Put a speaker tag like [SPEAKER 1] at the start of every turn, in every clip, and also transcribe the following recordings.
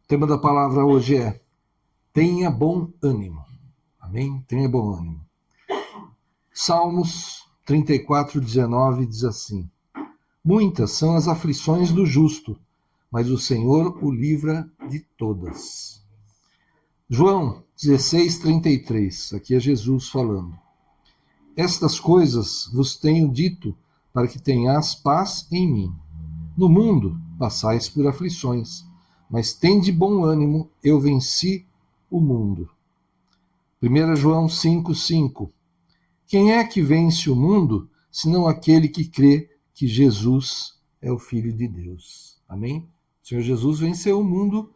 [SPEAKER 1] O tema da palavra hoje é: tenha bom ânimo. Amém? Tenha bom ânimo. Salmos 34:19 diz assim: muitas são as aflições do justo, mas o Senhor o livra de todas. João 16:33, aqui é Jesus falando: estas coisas vos tenho dito para que tenhais paz em mim. No mundo passais por aflições, mas tende bom ânimo, eu venci o mundo. 1 João 5:5. Quem é que vence o mundo, senão aquele que crê que Jesus é o Filho de Deus? Amém? O Senhor Jesus venceu o mundo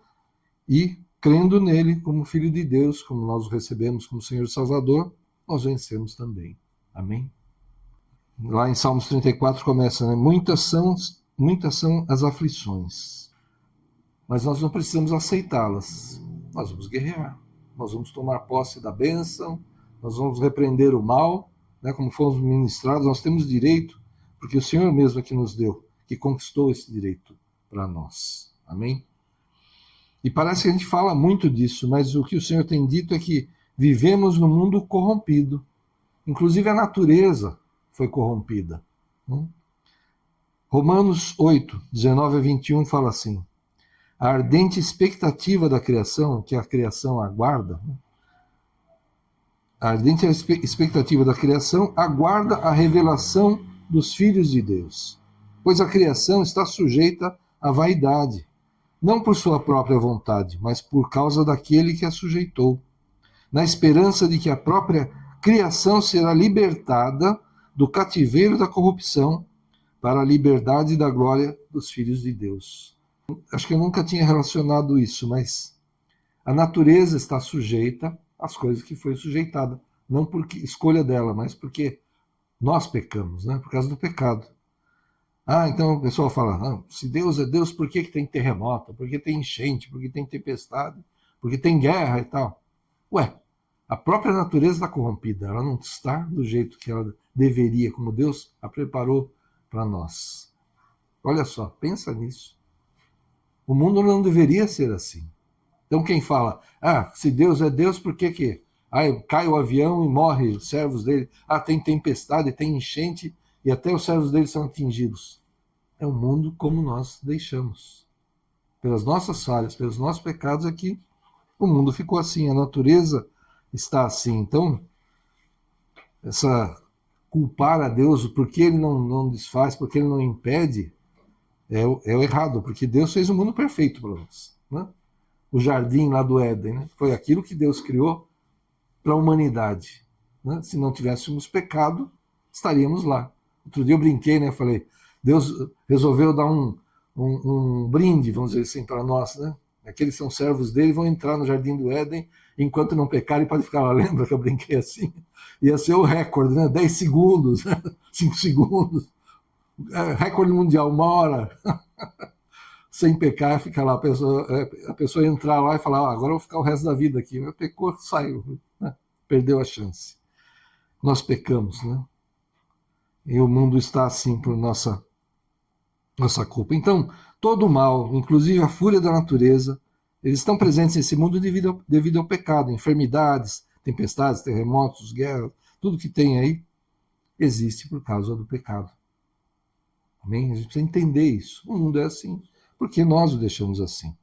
[SPEAKER 1] e, crendo nele como Filho de Deus, como nós o recebemos como Senhor Salvador, nós vencemos também. Amém? Lá em Salmos 34 começa, né? Muitas são as aflições, mas nós não precisamos aceitá-las. Nós vamos guerrear, nós vamos tomar posse da bênção, nós vamos repreender o mal, né? Como fomos ministrados, nós temos direito, porque o Senhor mesmo é que nos deu, que conquistou esse direito para nós. Amém? E parece que a gente fala muito disso, mas o que o Senhor tem dito é que vivemos num mundo corrompido. Inclusive a natureza foi corrompida. Romanos 8:19-21 fala assim: a ardente expectativa da criação, que a criação aguarda, a ardente expectativa da criação aguarda a revelação dos filhos de Deus, pois a criação está sujeita à vaidade, não por sua própria vontade, mas por causa daquele que a sujeitou, na esperança de que a própria criação será libertada do cativeiro da corrupção para a liberdade da glória dos filhos de Deus. Acho que eu nunca tinha relacionado isso, mas a natureza está sujeita às coisas que foi sujeitada, não por escolha dela, mas porque nós pecamos, né? Por causa do pecado. Então o pessoal fala, se Deus é Deus, por que tem terremoto? Por que tem enchente? Por que tem tempestade? Por que tem guerra e tal? Ué, a própria natureza está corrompida, ela não está do jeito que ela deveria, como Deus a preparou para nós. Olha só, pensa nisso. O mundo não deveria ser assim. Então quem fala, se Deus é Deus, por que cai o avião e morre os servos dele? Tem tempestade, tem enchente e até os servos dele são atingidos. É o mundo como nós deixamos. Pelas nossas falhas, pelos nossos pecados é que o mundo ficou assim, a natureza está assim. Então, culpar a Deus porque ele não desfaz, porque ele não impede, é o errado, porque Deus fez um mundo perfeito para nós. Né? O jardim lá do Éden, né? Foi aquilo que Deus criou para a humanidade. Né? Se não tivéssemos pecado, estaríamos lá. Outro dia eu brinquei, né? Falei, Deus resolveu dar um brinde, vamos dizer assim, para nós, né? Aqueles são servos dele, vão entrar no jardim do Éden, enquanto não pecarem, pode ficar lá. Lembra que eu brinquei assim? Ia ser o recorde, né? 10 segundos, 5 segundos. Recorde mundial, 1 hora. Sem pecar, fica lá, a pessoa entrar lá e falar, agora eu vou ficar o resto da vida aqui. Mas pecou, saiu, né? Perdeu a chance. Nós pecamos, né? E o mundo está assim por nossa culpa. Então, todo o mal, inclusive a fúria da natureza, eles estão presentes nesse mundo devido ao pecado. Enfermidades, tempestades, terremotos, guerras, tudo que tem aí existe por causa do pecado. Amém? A gente precisa entender isso. O mundo é assim, porque nós o deixamos assim.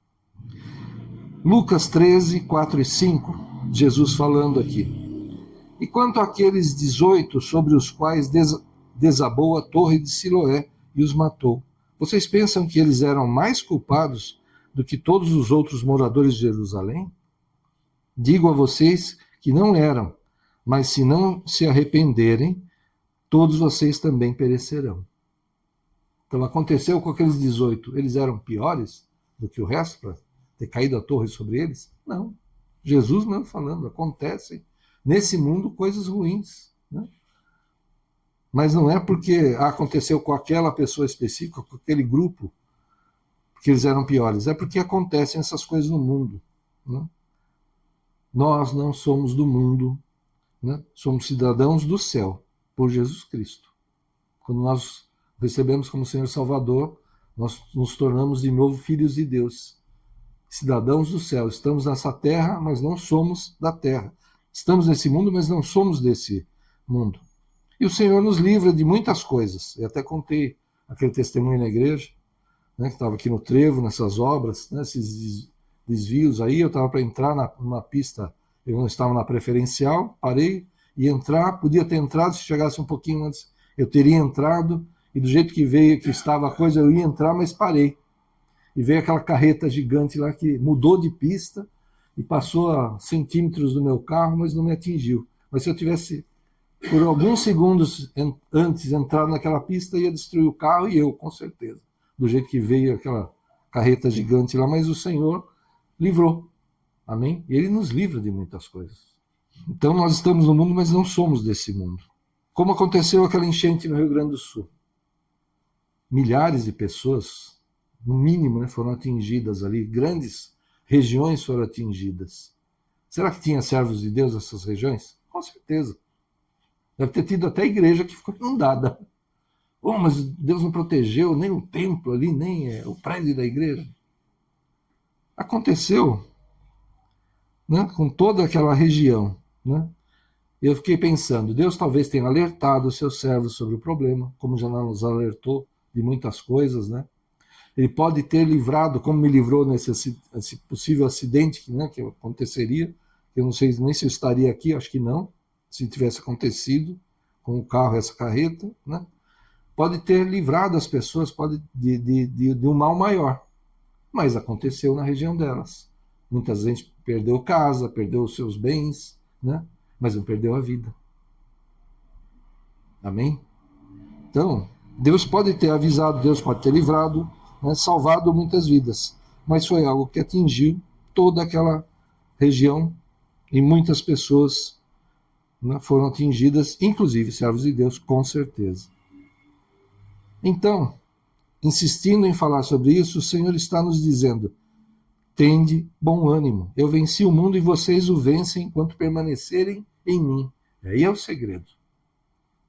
[SPEAKER 1] Lucas 13:4-5, Jesus falando aqui. E quanto àqueles 18 sobre os quais desabou a torre de Siloé e os matou, vocês pensam que eles eram mais culpados do que todos os outros moradores de Jerusalém? Digo a vocês que não eram, mas se não se arrependerem, todos vocês também perecerão. Então aconteceu com aqueles 18, eles eram piores do que o resto para ter caído a torre sobre eles? Não. Jesus mesmo falando, acontecem nesse mundo coisas ruins, né? Mas não é porque aconteceu com aquela pessoa específica, com aquele grupo, que eles eram piores. É porque acontecem essas coisas no mundo. Né? Nós não somos do mundo, né? Somos cidadãos do céu, por Jesus Cristo. Quando nós recebemos como Senhor Salvador, nós nos tornamos de novo filhos de Deus. cidadãos do céu. Estamos nessa terra, mas não somos da terra. Estamos nesse mundo, mas não somos desse mundo. E o Senhor nos livra de muitas coisas. Eu até contei aquele testemunho na igreja, né, que estava aqui no trevo, nessas obras, né, esses desvios aí. Eu estava para entrar numa pista, eu não estava na preferencial, parei, ia entrar, podia ter entrado, se chegasse um pouquinho antes, eu teria entrado, e do jeito que veio, que estava a coisa, eu ia entrar, mas parei. E veio aquela carreta gigante lá que mudou de pista e passou a centímetros do meu carro, mas não me atingiu. Mas se eu tivesse, por alguns segundos antes, entrado naquela pista, ia destruir o carro e eu, com certeza. Do jeito que veio aquela carreta gigante lá, mas o Senhor livrou. Amém? E Ele nos livra de muitas coisas. Então nós estamos no mundo, mas não somos desse mundo. Como aconteceu aquela enchente no Rio Grande do Sul. Milhares de pessoas, no mínimo, né, foram atingidas ali, grandes regiões foram atingidas. Será que tinha servos de Deus nessas regiões? Com certeza. Deve ter tido até igreja que ficou inundada. Oh, mas Deus não protegeu nem o templo ali, nem o prédio da igreja. Aconteceu, né, com toda aquela região. Né? Eu fiquei pensando, Deus talvez tenha alertado os seus servos sobre o problema, como já nos alertou de muitas coisas, né? Ele pode ter livrado, como me livrou nesse possível acidente, né, que aconteceria. Eu não sei nem se eu estaria aqui, acho que não, se tivesse acontecido com o carro, essa carreta, né? Pode ter livrado as pessoas de um mal maior, mas aconteceu na região delas. Muitas vezes perdeu casa, perdeu os seus bens, né? Mas não perdeu a vida. Amém? Então, Deus pode ter avisado, Deus pode ter livrado, né, salvado muitas vidas, mas foi algo que atingiu toda aquela região e muitas pessoas, né, foram atingidas, inclusive servos de Deus, com certeza. Então, insistindo em falar sobre isso, o Senhor está nos dizendo: tende bom ânimo, eu venci o mundo e vocês o vencem enquanto permanecerem em mim. Aí é o segredo.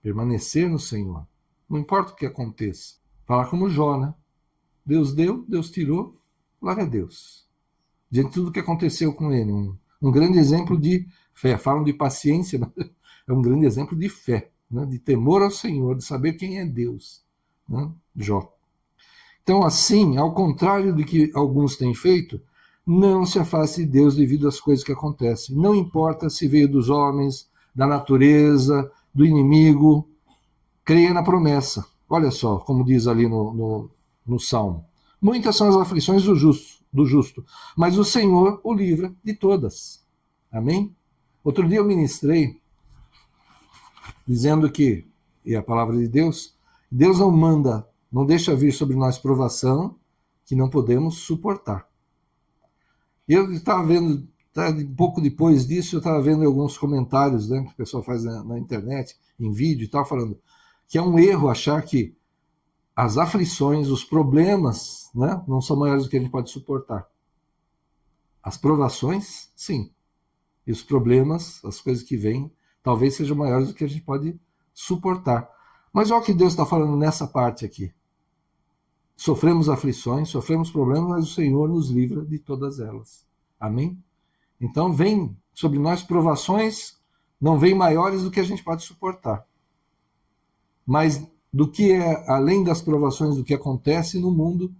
[SPEAKER 1] Permanecer no Senhor. Não importa o que aconteça. Falar como Jó, né? Deus deu, Deus tirou, glória a Deus. Diante de tudo que aconteceu com ele. Um grande exemplo de fé. Falam de paciência, mas é um grande exemplo de fé, né? De temor ao Senhor, de saber quem é Deus. Né? Jó. Então, assim, ao contrário do que alguns têm feito, não se afaste de Deus devido às coisas que acontecem. Não importa se veio dos homens, da natureza, do inimigo, creia na promessa. Olha só, como diz ali no Salmo. Muitas são as aflições do justo, mas o Senhor o livra de todas. Amém? Outro dia eu ministrei dizendo que, e a palavra de Deus, Deus não manda, não deixa vir sobre nós provação que não podemos suportar. Eu estava vendo, um pouco depois disso, eu estava vendo alguns comentários, né, que o pessoal faz na internet, em vídeo e tal, falando que é um erro achar que as aflições, os problemas, né, não são maiores do que a gente pode suportar. As provações, sim. E os problemas, as coisas que vêm, talvez sejam maiores do que a gente pode suportar. Mas olha o que Deus está falando nessa parte aqui. Sofremos aflições, sofremos problemas, mas o Senhor nos livra de todas elas. Amém? Então vem sobre nós provações, não vem maiores do que a gente pode suportar. Mas do que é além das provações, do que acontece no mundo,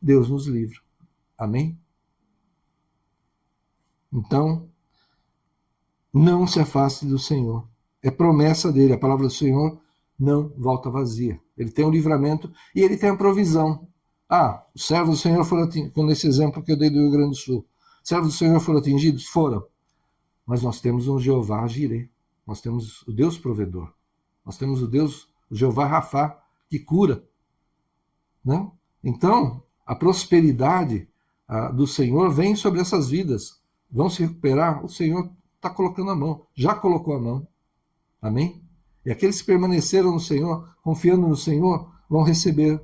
[SPEAKER 1] Deus nos livra. Amém? Então, não se afaste do Senhor. É promessa dele, a palavra do Senhor não volta vazia. Ele tem um livramento e ele tem a provisão. Os servos do Senhor foram atingidos, como nesse exemplo que eu dei do Rio Grande do Sul. Servos do Senhor foram atingidos? Foram. Mas nós temos um Jeová Jireh. Nós temos o Deus provedor. Nós temos o Deus, o Jeová Rafá, que cura. Né? Então, a prosperidade do Senhor vem sobre essas vidas. Vão se recuperar? O Senhor está colocando a mão. Já colocou a mão. Amém? E aqueles que permaneceram no Senhor, confiando no Senhor, vão receber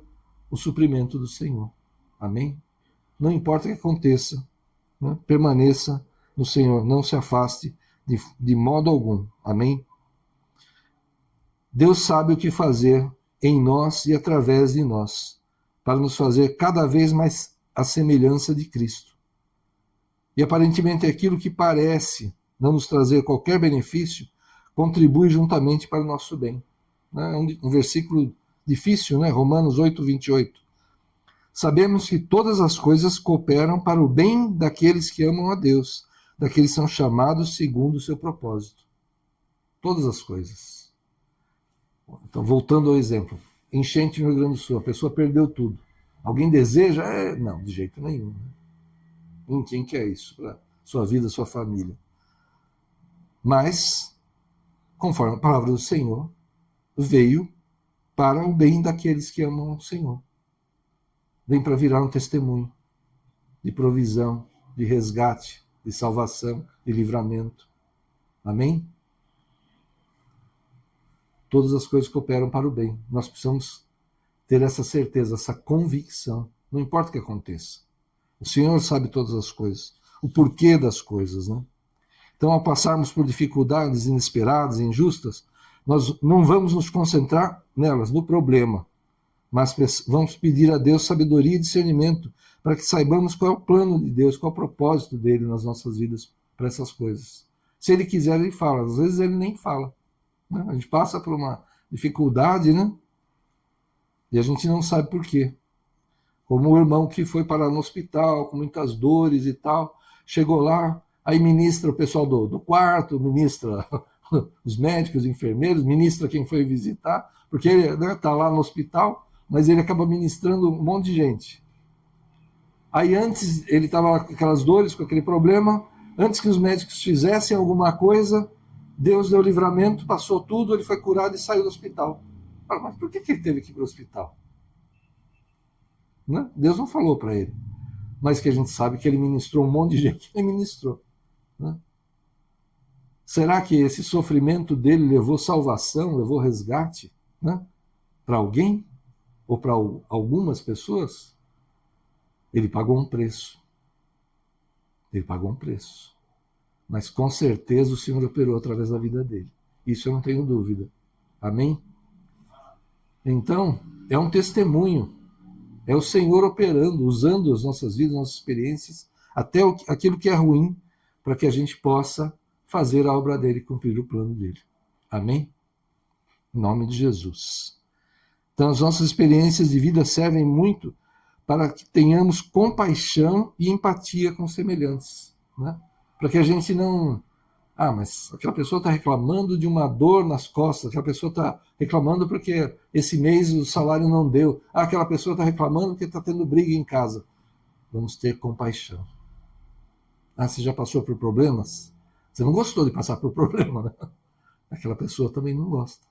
[SPEAKER 1] o suprimento do Senhor. Amém? Não importa o que aconteça, né? Permaneça no Senhor, não se afaste de modo algum. Amém? Deus sabe o que fazer em nós e através de nós, para nos fazer cada vez mais a semelhança de Cristo. E aparentemente aquilo que parece não nos trazer qualquer benefício contribui juntamente para o nosso bem. É um versículo difícil, né? Romanos 8:28. Sabemos que todas as coisas cooperam para o bem daqueles que amam a Deus, daqueles que são chamados segundo o seu propósito. Todas as coisas. Então, voltando ao exemplo, enchente no Rio Grande do Sul, a pessoa perdeu tudo. Alguém deseja? Não, de jeito nenhum. Em quem que é isso? Para sua vida, sua família. Mas, conforme a palavra do Senhor, veio para o bem daqueles que amam o Senhor. Vem para virar um testemunho de provisão, de resgate, de salvação, de livramento. Amém? Todas as coisas cooperam para o bem. Nós precisamos ter essa certeza, essa convicção. Não importa o que aconteça. O Senhor sabe todas as coisas. O porquê das coisas, né? Então, ao passarmos por dificuldades inesperadas e injustas, nós não vamos nos concentrar nelas, no problema, mas vamos pedir a Deus sabedoria e discernimento para que saibamos qual é o plano de Deus, qual é o propósito dele nas nossas vidas para essas coisas. Se ele quiser, ele fala. Às vezes ele nem fala. Né? A gente passa por uma dificuldade, né? E a gente não sabe por quê. Como o irmão que foi parar no hospital com muitas dores e tal, chegou lá, aí ministra o pessoal do quarto, ministra os médicos, os enfermeiros, ministra quem foi visitar, porque ele está lá no hospital, mas ele acaba ministrando um monte de gente. Aí antes, ele estava com aquelas dores, com aquele problema, antes que os médicos fizessem alguma coisa, Deus deu livramento, passou tudo, ele foi curado e saiu do hospital. Mas por que ele teve que ir para o hospital? Né? Deus não falou para ele. Mas que a gente sabe que ele ministrou um monte de gente, ele ministrou. Né? Será que esse sofrimento dele levou salvação, levou resgate, né? Para alguém? Ou para algumas pessoas? Ele pagou um preço. Ele pagou um preço. Mas com certeza o Senhor operou através da vida dele. Isso eu não tenho dúvida. Amém? Então, é um testemunho. É o Senhor operando, usando as nossas vidas, nossas experiências, até aquilo que é ruim, para que a gente possa fazer a obra dele, cumprir o plano dele. Amém? Em nome de Jesus. Então, as nossas experiências de vida servem muito para que tenhamos compaixão e empatia com os semelhantes. Né? Para que a gente não... mas aquela pessoa está reclamando de uma dor nas costas, aquela pessoa está reclamando porque esse mês o salário não deu, aquela pessoa está reclamando porque está tendo briga em casa. Vamos ter compaixão. Você já passou por problemas? Você não gostou de passar por problema, né? Aquela pessoa também não gosta.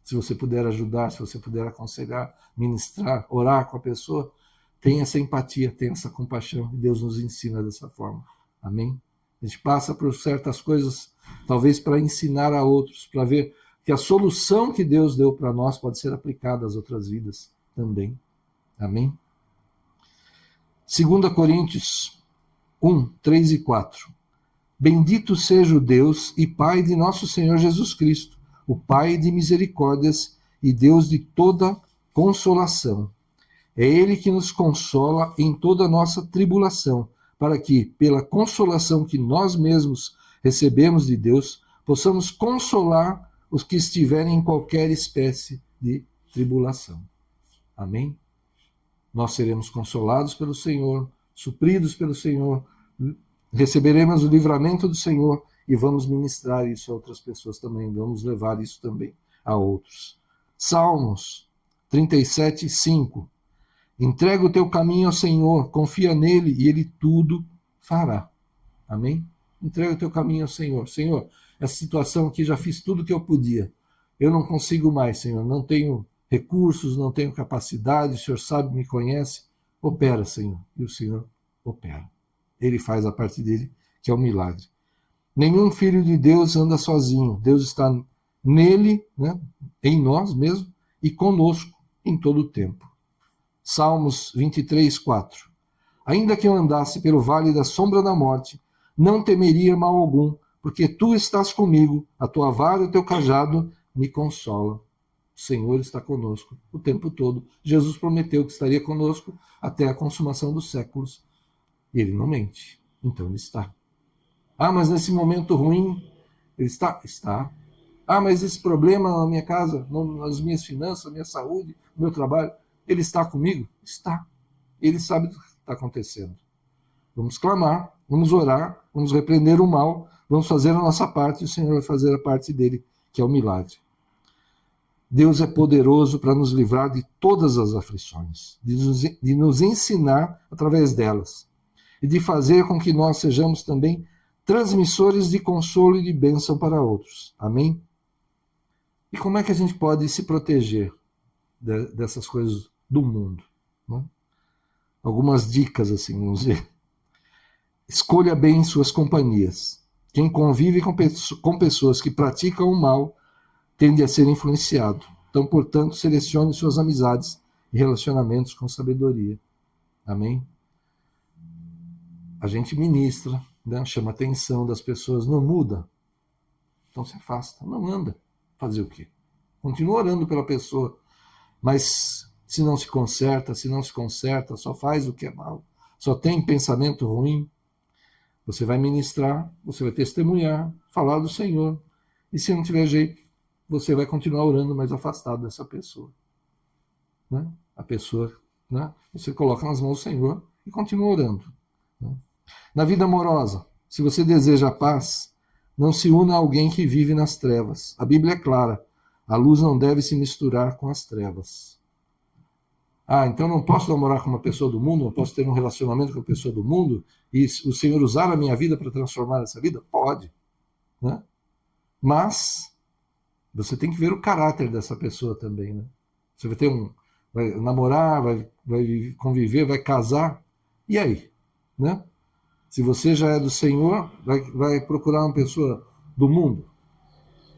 [SPEAKER 1] Se você puder ajudar, se você puder aconselhar, ministrar, orar com a pessoa, tenha essa empatia, tenha essa compaixão, e Deus nos ensina dessa forma. Amém? A gente passa por certas coisas, talvez para ensinar a outros, para ver que a solução que Deus deu para nós pode ser aplicada às outras vidas também. Amém? 2 Coríntios 1, 3 e 4. Bendito seja o Deus e Pai de nosso Senhor Jesus Cristo, o Pai de misericórdias e Deus de toda consolação. É Ele que nos consola em toda a nossa tribulação, para que, pela consolação que nós mesmos recebemos de Deus, possamos consolar os que estiverem em qualquer espécie de tribulação. Amém? Nós seremos consolados pelo Senhor, supridos pelo Senhor, receberemos o livramento do Senhor e vamos ministrar isso a outras pessoas também, vamos levar isso também a outros. Salmos 37, 5. Entrega o teu caminho ao Senhor, confia nele e ele tudo fará. Amém? Entrega o teu caminho ao Senhor. Senhor, essa situação aqui já fiz tudo o que eu podia. Eu não consigo mais, Senhor. Não tenho recursos, não tenho capacidade. O Senhor sabe, me conhece. Opera, Senhor. E o Senhor opera. Ele faz a parte dele, que é o milagre. Nenhum filho de Deus anda sozinho. Deus está nele, né, em nós mesmo, e conosco em todo o tempo. Salmos 23, 4. Ainda que eu andasse pelo vale da sombra da morte, não temeria mal algum, porque tu estás comigo, a tua vara e o teu cajado me consolam. O Senhor está conosco o tempo todo. Jesus prometeu que estaria conosco até a consumação dos séculos. E ele não mente. Então ele está. Ah, mas nesse momento ruim, ele está? Está. Ah, mas esse problema na minha casa, nas minhas finanças, na minha saúde, no meu trabalho, ele está comigo? Está. Ele sabe do que está acontecendo. Vamos clamar, vamos orar, vamos repreender o mal, vamos fazer a nossa parte e o Senhor vai fazer a parte dele, que é o milagre. Deus é poderoso para nos livrar de todas as aflições, de nos ensinar através delas e de fazer com que nós sejamos também transmissores de consolo e de bênção para outros. Amém? E como é que a gente pode se proteger dessas coisas do mundo? Né? Algumas dicas, assim, vamos dizer. Escolha bem suas companhias. Quem convive com pessoas que praticam o mal tende a ser influenciado. Então, portanto, selecione suas amizades e relacionamentos com sabedoria. Amém? A gente ministra, né? Chama a atenção das pessoas, não muda. Então se afasta, não anda. Fazer o quê? Continua orando pela pessoa, mas se não se conserta, só faz o que é mal, só tem pensamento ruim, você vai ministrar, você vai testemunhar, falar do Senhor, e se não tiver jeito, você vai continuar orando, mas afastado dessa pessoa. Né? A pessoa, né? Você coloca nas mãos do Senhor e continua orando. Né? Na vida amorosa, se você deseja a paz, não se una a alguém que vive nas trevas. A Bíblia é clara, a luz não deve se misturar com as trevas. Ah, então não posso namorar com uma pessoa do mundo, não posso ter um relacionamento com uma pessoa do mundo e o Senhor usar a minha vida para transformar essa vida? Pode. Né? Mas você tem que ver o caráter dessa pessoa também. Né? Você vai namorar, vai conviver, vai casar, e aí? Né? Se você já é do Senhor, vai procurar uma pessoa do mundo?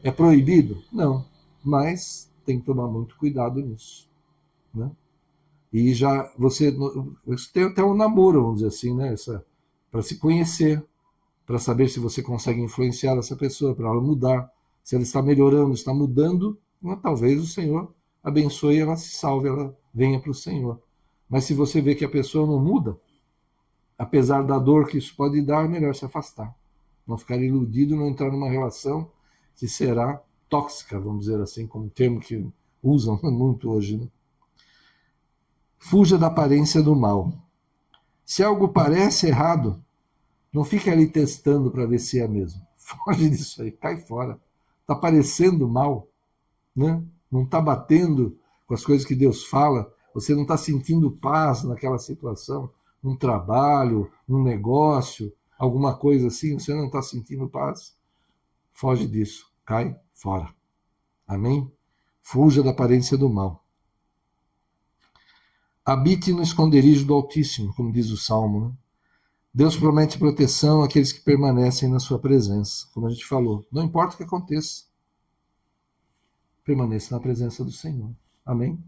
[SPEAKER 1] É proibido? Não. Mas tem que tomar muito cuidado nisso. Né? E já você tem até um namoro, vamos dizer assim, né? Para se conhecer, para saber se você consegue influenciar essa pessoa, para ela mudar. Se ela está melhorando, está mudando, talvez o Senhor abençoe e ela se salve, ela venha para o Senhor. Mas se você vê que a pessoa não muda, apesar da dor que isso pode dar, é melhor se afastar. Não ficar iludido, não entrar numa relação que será tóxica, vamos dizer assim, como um termo que usam muito hoje. Né? Fuja da aparência do mal. Se algo parece errado, não fique ali testando para ver se é mesmo. Foge disso aí, cai fora. Está parecendo mal, né? Não está batendo com as coisas que Deus fala, você não está sentindo paz naquela situação, um trabalho, um negócio, alguma coisa assim, você não está sentindo paz, foge disso, cai fora. Amém? Fuja da aparência do mal. Habite no esconderijo do Altíssimo, como diz o Salmo. Né? Deus promete proteção àqueles que permanecem na sua presença, como a gente falou. Não importa o que aconteça, permaneça na presença do Senhor. Amém?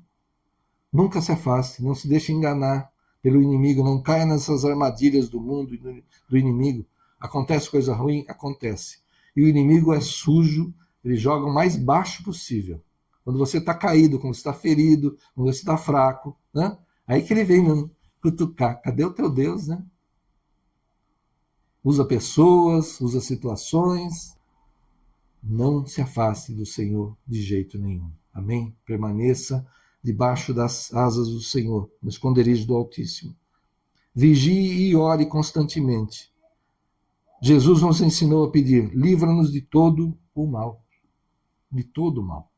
[SPEAKER 1] Nunca se afaste, não se deixe enganar pelo inimigo, não caia nessas armadilhas do mundo e do inimigo. Acontece coisa ruim? Acontece. E o inimigo é sujo, ele joga o mais baixo possível. Quando você está caído, quando você está ferido, quando você está fraco, né? Aí que ele vem cutucar. Cadê o teu Deus, né? Usa pessoas, usa situações. Não se afaste do Senhor de jeito nenhum. Amém? Permaneça debaixo das asas do Senhor, no esconderijo do Altíssimo. Vigie e ore constantemente. Jesus nos ensinou a pedir, livra-nos de todo o mal. De todo o mal.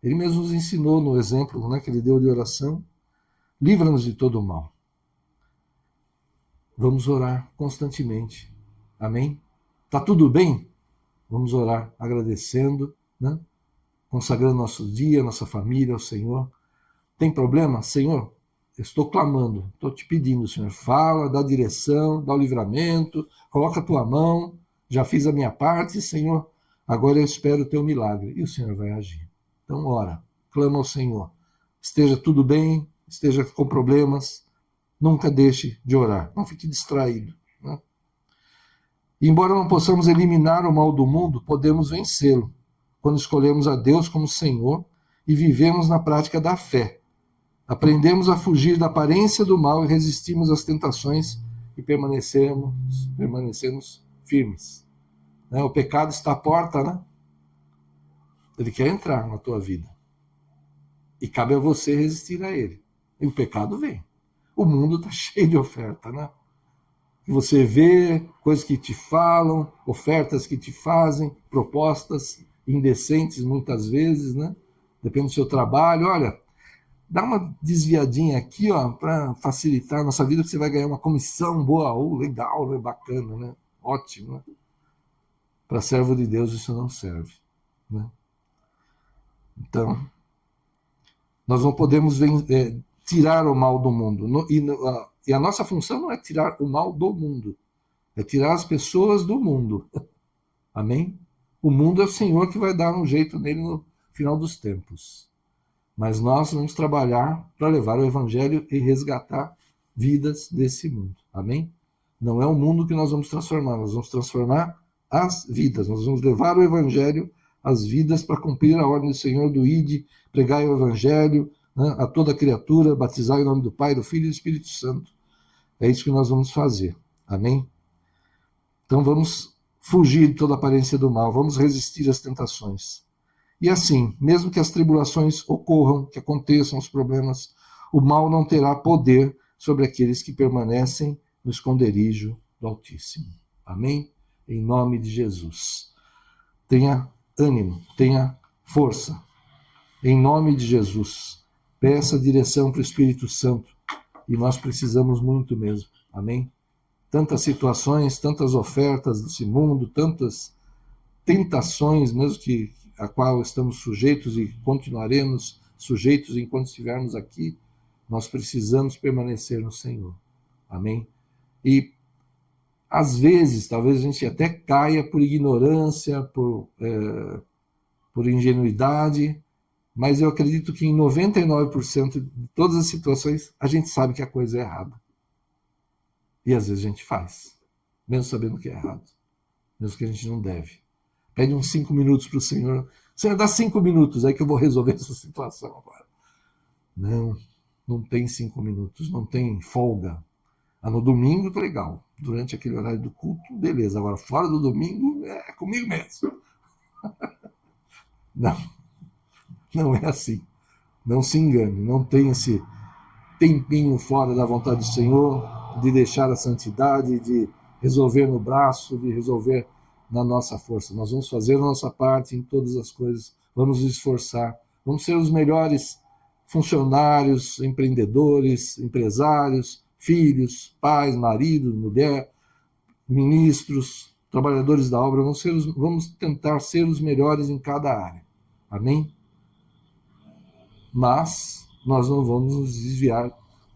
[SPEAKER 1] Ele mesmo nos ensinou no exemplo, né, que ele deu de oração. Livra-nos de todo o mal. Vamos orar constantemente. Amém? Tá tudo bem? Vamos orar agradecendo, né? Consagrando nosso dia, nossa família ao Senhor. Tem problema? Senhor, eu estou clamando, estou te pedindo, Senhor. Fala, dá direção, dá o livramento, coloca a tua mão. Já fiz a minha parte, Senhor. Agora eu espero o teu milagre. E o Senhor vai agir. Então ora, clama ao Senhor. Esteja tudo bem, esteja com problemas, nunca deixe de orar. Não fique distraído. Né? E embora não possamos eliminar o mal do mundo, podemos vencê-lo quando escolhemos a Deus como Senhor e vivemos na prática da fé. Aprendemos a fugir da aparência do mal e resistimos às tentações e permanecemos firmes. Né? O pecado está à porta, né? Ele quer entrar na tua vida. E cabe a você resistir a ele. E o pecado vem. O mundo está cheio de oferta, né? Você vê coisas que te falam, ofertas que te fazem, propostas indecentes muitas vezes, né? Depende do seu trabalho. Olha, dá uma desviadinha aqui, ó, para facilitar a nossa vida, que você vai ganhar uma comissão boa, legal, né? Bacana, né? Ótimo, né? Para servo de Deus isso não serve, né? Então, nós não podemos tirar o mal do mundo. E a nossa função não é tirar o mal do mundo, é tirar as pessoas do mundo. Amém? O mundo é o Senhor que vai dar um jeito nele no final dos tempos. Mas nós vamos trabalhar para levar o Evangelho e resgatar vidas desse mundo. Amém? Não é o mundo que nós vamos transformar, nós vamos transformar as vidas. Nós vamos levar o Evangelho às vidas para cumprir a ordem do Senhor do Ide, pregar o Evangelho, né, a toda criatura, batizar em nome do Pai, do Filho e do Espírito Santo. É isso que nós vamos fazer. Amém? Então vamos fugir de toda aparência do mal, vamos resistir às tentações. E assim, mesmo que as tribulações ocorram, que aconteçam os problemas, o mal não terá poder sobre aqueles que permanecem no esconderijo do Altíssimo. Amém? Em nome de Jesus. Tenha ânimo, tenha força. Em nome de Jesus. Peça direção para o Espírito Santo. E nós precisamos muito mesmo. Amém? Tantas situações, tantas ofertas desse mundo, tantas tentações, mesmo que a qual estamos sujeitos e continuaremos sujeitos enquanto estivermos aqui, nós precisamos permanecer no Senhor. Amém? E às vezes, talvez a gente até caia por ignorância, por ingenuidade, mas eu acredito que em 99% de todas as situações a gente sabe que a coisa é errada. E às vezes a gente faz, mesmo sabendo que é errado, mesmo que a gente não deve. Pede uns 5 minutos para o Senhor. Senhor, dá 5 minutos aí que eu vou resolver essa situação agora. Não tem 5 minutos, não tem folga. No domingo, tá legal. Durante aquele horário do culto, beleza. Agora, fora do domingo, é comigo mesmo. Não é assim. Não se engane. Não tem esse tempinho fora da vontade do Senhor, de deixar a santidade, de resolver no braço, de resolver na nossa força. Nós vamos fazer a nossa parte em todas as coisas, vamos nos esforçar, vamos ser os melhores funcionários, empreendedores, empresários, filhos, pais, marido, mulher, ministros, trabalhadores da obra, vamos tentar ser os melhores em cada área. Amém? Mas nós não vamos nos desviar,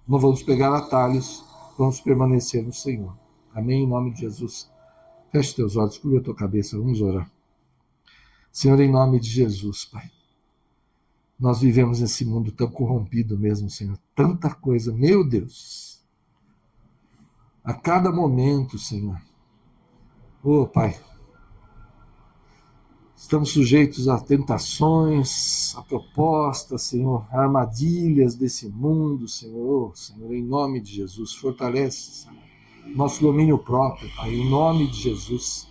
[SPEAKER 1] não vamos pegar atalhos, vamos permanecer no Senhor. Amém? Em nome de Jesus. Feche teus olhos, curva a tua cabeça, vamos orar. Senhor, em nome de Jesus, Pai, nós vivemos nesse mundo tão corrompido mesmo, Senhor, tanta coisa, meu Deus, a cada momento, Senhor, Pai, estamos sujeitos a tentações, a propostas, Senhor, a armadilhas desse mundo, Senhor, em nome de Jesus, fortalece, Senhor, nosso domínio próprio, Pai, em nome de Jesus.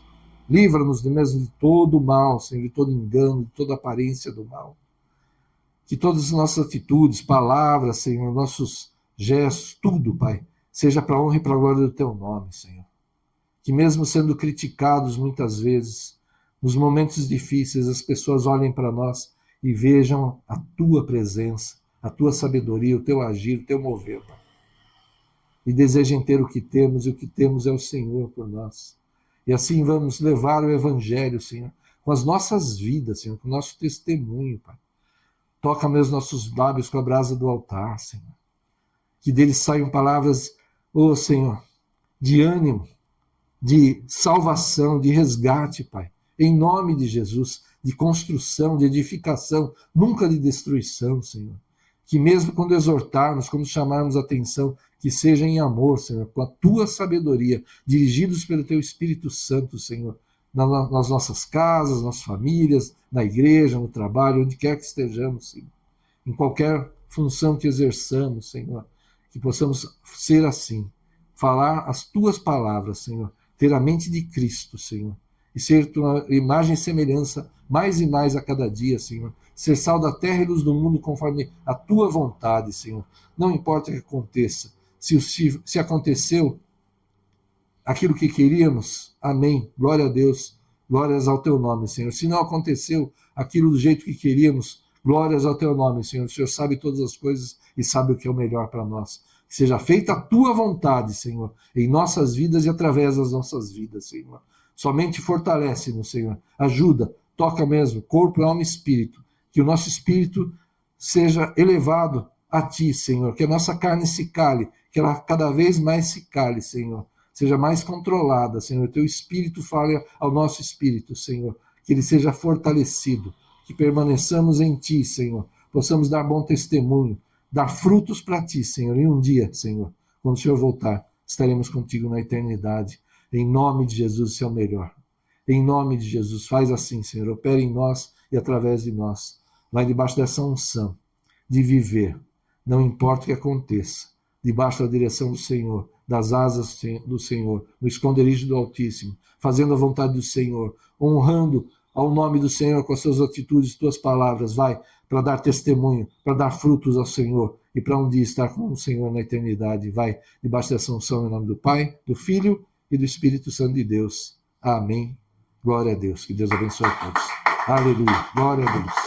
[SPEAKER 1] Livra-nos mesmo de todo o mal, Senhor, de todo engano, de toda aparência do mal. Que todas as nossas atitudes, palavras, Senhor, nossos gestos, tudo, Pai, seja para a honra e para a glória do Teu nome, Senhor. Que mesmo sendo criticados muitas vezes, nos momentos difíceis, as pessoas olhem para nós e vejam a Tua presença, a Tua sabedoria, o Teu agir, o Teu mover, Pai. E desejem ter o que temos, e o que temos é o Senhor por nós. E assim vamos levar o Evangelho, Senhor, com as nossas vidas, Senhor, com o nosso testemunho, Pai. Toca meus nossos lábios com a brasa do altar, Senhor. Que deles saiam palavras, Senhor, de ânimo, de salvação, de resgate, Pai. Em nome de Jesus, de construção, de edificação, nunca de destruição, Senhor. Que mesmo quando exortarmos, quando chamarmos a atenção, que seja em amor, Senhor, com a Tua sabedoria, dirigidos pelo Teu Espírito Santo, Senhor, nas nossas casas, nas famílias, na igreja, no trabalho, onde quer que estejamos, Senhor. Em qualquer função que exerçamos, Senhor, que possamos ser assim, falar as tuas palavras, Senhor, ter a mente de Cristo, Senhor, e ser tua imagem e semelhança mais e mais a cada dia, Senhor, ser sal da terra e luz do mundo conforme a tua vontade, Senhor. Não importa o que aconteça, se aconteceu aquilo que queríamos, amém, glória a Deus, glórias ao teu nome, Senhor. Se não aconteceu aquilo do jeito que queríamos, glórias ao teu nome, Senhor. O Senhor sabe todas as coisas e sabe o que é o melhor para nós. Que seja feita a tua vontade, Senhor, em nossas vidas e através das nossas vidas, Senhor. Somente fortalece-nos, Senhor. Ajuda, toca mesmo, corpo, alma e espírito. Que o nosso espírito seja elevado a ti, Senhor. Que a nossa carne se cale, que ela cada vez mais se cale, Senhor. Seja mais controlada, Senhor. Teu espírito fale ao nosso espírito, Senhor. Que ele seja fortalecido. Que permaneçamos em ti, Senhor. Possamos dar bom testemunho, dar frutos para ti, Senhor. E um dia, Senhor, quando o Senhor voltar, estaremos contigo na eternidade. Em nome de Jesus, isso é o melhor. Em nome de Jesus, faz assim, Senhor. Opera em nós e através de nós. Vai debaixo dessa unção de viver, não importa o que aconteça, debaixo da direção do Senhor, das asas do Senhor, no esconderijo do Altíssimo, fazendo a vontade do Senhor, honrando ao nome do Senhor com as suas atitudes, tuas palavras, vai, para dar testemunho, para dar frutos ao Senhor e para um dia estar com o Senhor na eternidade. Vai, debaixo dessa unção, em nome do Pai, do Filho e do Espírito Santo de Deus. Amém. Glória a Deus. Que Deus abençoe a todos. Aleluia. Glória a Deus.